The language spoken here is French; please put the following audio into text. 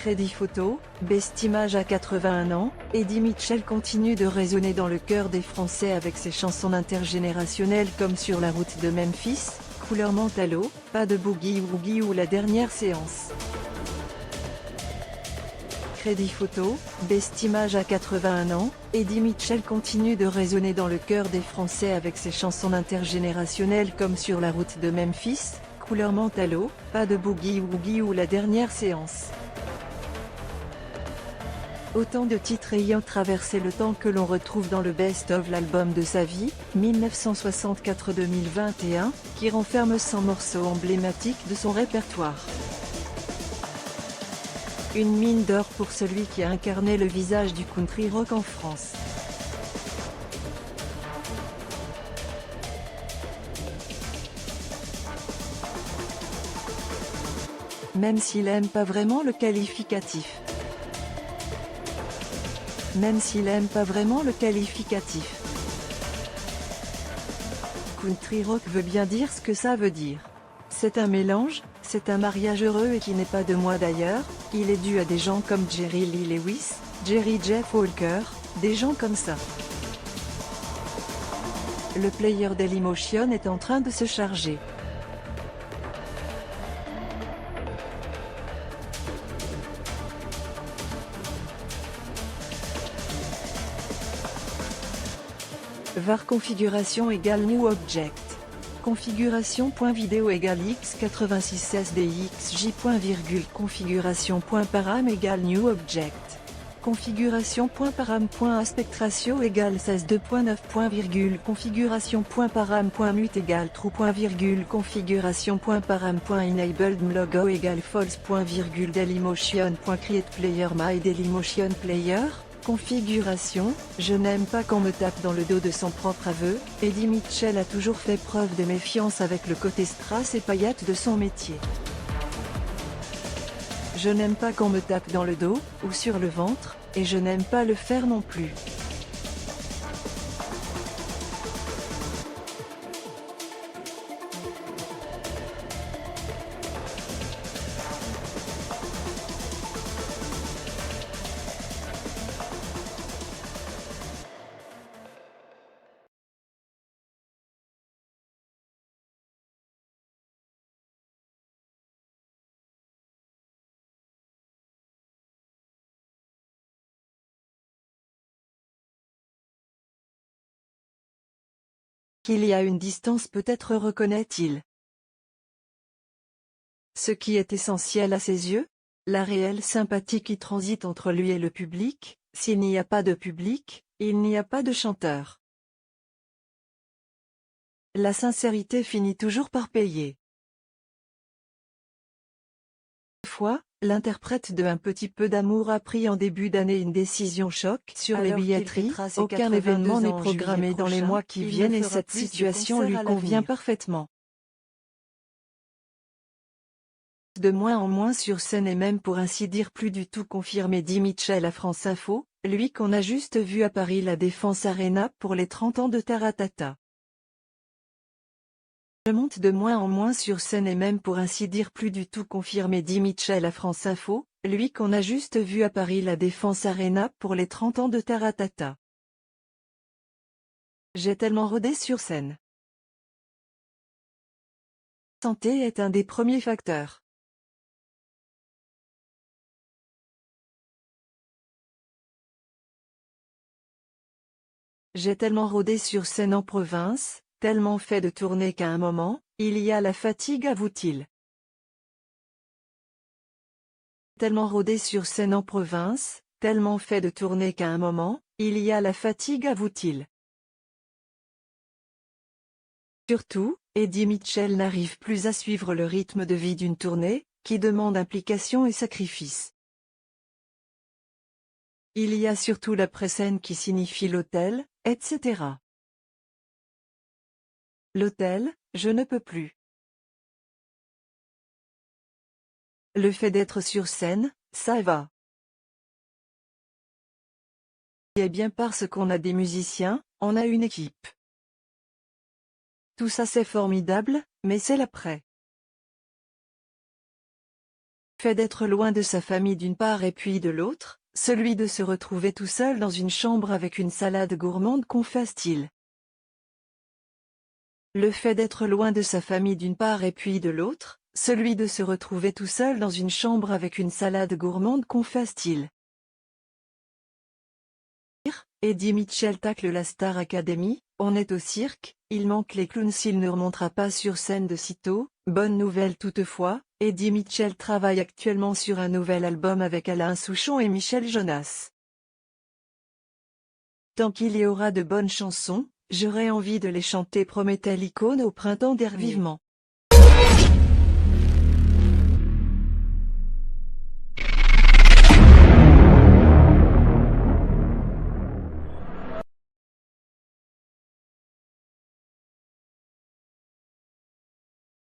Crédit photo, Best Image à 81 ans, Eddie Mitchell continue de résonner dans le cœur des Français avec ses chansons intergénérationnelles comme Sur la route de Memphis, Couleur Mentalo, Pas de Boogie Woogie ou La dernière séance. Crédit photo, Best Image à 81 ans, Eddie Mitchell continue de résonner dans le cœur des Français avec ses chansons intergénérationnelles comme Sur la route de Memphis, Couleur Mentalo, Pas de Boogie Woogie ou La dernière séance. Autant de titres ayant traversé le temps que l'on retrouve dans le best-of l'album de sa vie, 1964-2021, qui renferme 100 morceaux emblématiques de son répertoire. Une mine d'or pour celui qui a incarné le visage du country rock en France. Même s'il aime pas vraiment le qualificatif. Même s'il aime pas vraiment le qualificatif. Country rock veut bien dire ce que ça veut dire. C'est un mélange, c'est un mariage heureux et qui n'est pas de moi d'ailleurs, il est dû à des gens comme Jerry Lee Lewis, Jerry Jeff Walker, des gens comme ça. Le player Dailymotion est en train de se charger. var configuration égale new object. Configuration.video égale x86 sdxj. Configuration.param égale new object. Configuration.param.aspect ratio égale 16:2.9. Configuration.param.mute égale true. Configuration.param.enabled logo égale false. Dailymotion.create player my Dailymotion player. Configuration, je n'aime pas qu'on me tape dans le dos de son propre aveu, Eddie Mitchell a toujours fait preuve de méfiance avec le côté strass et paillettes de son métier. Je n'aime pas qu'on me tape dans le dos, ou sur le ventre, et je n'aime pas le faire non plus. Qu'il y a une distance peut-être reconnaît-il. Ce qui est essentiel à ses yeux, la réelle sympathie qui transite entre lui et le public, s'il n'y a pas de public, il n'y a pas de chanteur. La sincérité finit toujours par payer. Fois, l'interprète de Un petit peu d'amour a pris en début d'année une décision choc sur les billetteries. Aucun événement n'est programmé dans les mois qui viennent et cette situation lui convient parfaitement. De moins en moins sur scène et même pour ainsi dire plus du tout confirmé Eddie Mitchell à France Info, lui qu'on a juste vu à Paris la Défense Arena pour les 30 ans de Taratata. Je monte de moins en moins sur scène et même pour ainsi dire plus du tout confirmé Eddie Mitchell à France Info, lui qu'on a juste vu à Paris la Défense Arena pour les 30 ans de Taratata. J'ai tellement rodé sur scène. Santé est un des premiers facteurs. J'ai tellement rodé sur scène en province, tellement fait de tournées qu'à un moment, il y a la fatigue avoue-t-il. Tellement rodé sur scène en province, tellement fait de tournées qu'à un moment, il y a la fatigue avoue-t-il. Surtout, Eddie Mitchell n'arrive plus à suivre le rythme de vie d'une tournée, qui demande implication et sacrifice. Il y a surtout la pré-scène qui signifie l'hôtel, etc. L'hôtel, je ne peux plus. Le fait d'être sur scène, ça va. Et bien parce qu'on a des musiciens, on a une équipe. Tout ça c'est formidable, mais c'est l'après. Fait d'être loin de sa famille d'une part et puis de l'autre, celui de se retrouver tout seul dans une chambre avec une salade gourmande confesse-t-il. Le fait d'être loin de sa famille d'une part et puis de l'autre, celui de se retrouver tout seul dans une chambre avec une salade gourmande confesse-t-il. Eddie Mitchell tacle la Star Academy, on est au cirque, il manque les clowns s'il ne remontera pas sur scène de sitôt. Bonne nouvelle toutefois, Eddie Mitchell travaille actuellement sur un nouvel album avec Alain Souchon et Michel Jonas. Tant qu'il y aura de bonnes chansons, j'aurai envie de les chanter, promettait l'icône au printemps dernier. Vivement.